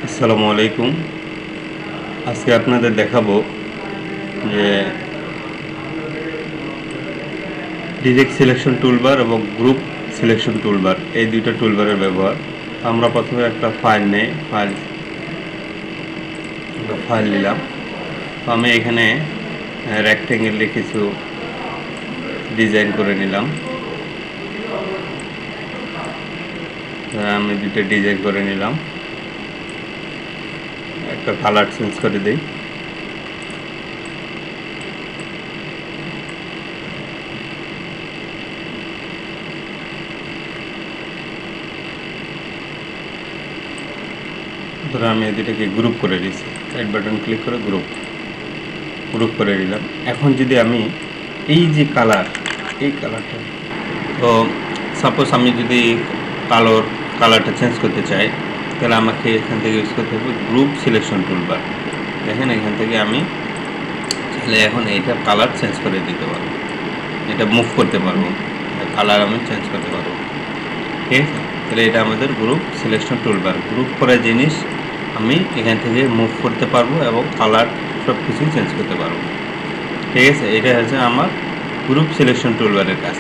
আসসালামু আলাইকুম। আজকে আপনাদের দেখাবো যে ডিরেক্ট সিলেকশন টুলবার এবং গ্রুপ সিলেকশন টুলবার, এই দুইটা টুলবারের ব্যবহার। আমরা প্রথমে একটা ফাইল নিলাম। তো আমি এখানে রেক্টেঙ্গেলে কিছু ডিজাইন করে নিলাম। আমি দুটো ডিজাইন করে নিলাম। একটা কালার চেঞ্জ করে দিই। ধরো আমি দুটাকে গ্রুপ করে দিয়েছি, অ্যাড বাটন ক্লিক করে গ্রুপ করে নিলাম। এখন যদি আমি এই যে এই কালারটা, তো সাপোজ আমি যদি কালারটা চেঞ্জ করতে চাই, তাহলে আমাকে এখান থেকে ইউজ করতে হবে গ্রুপ সিলেকশন টুলবার। দেখেন এখান থেকে আমি চাইলে এখন এইটা কালার চেঞ্জ করে দিতে পারবো, এটা মুভ করতে পারবো, কালার আমি চেঞ্জ করতে পারবো। ঠিক আছে, তাহলে এটা আমাদের গ্রুপ সিলেকশন টুলবার। গ্রুপ করা জিনিস আমি এখান থেকে মুভ করতে পারবো এবং কালার সব কিছুই চেঞ্জ করতে পারবো। ঠিক আছে, এটা হচ্ছে আমার গ্রুপ সিলেকশন টুলবারের কাজ।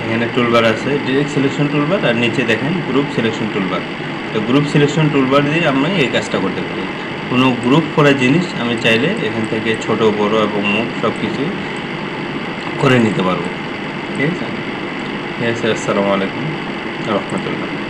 এখানে টুলবার আছে, ডিরেক্ট সিলেকশন টুলবার, আর নিচে দেখেন গ্রুপ সিলেকশন টুলবার। তো গ্রুপ সিলেকশন টুলবার দিয়ে আমি এই কাজটা করতে পারি। কোনো গ্রুপ করা জিনিস আমি চাইলে এখান থেকে ছোট বড় এবং মুভ সব কিছু করে নিতে পারবো। ঠিক আছে, আসসালামু আলাইকুম রহমতুল্লাহ।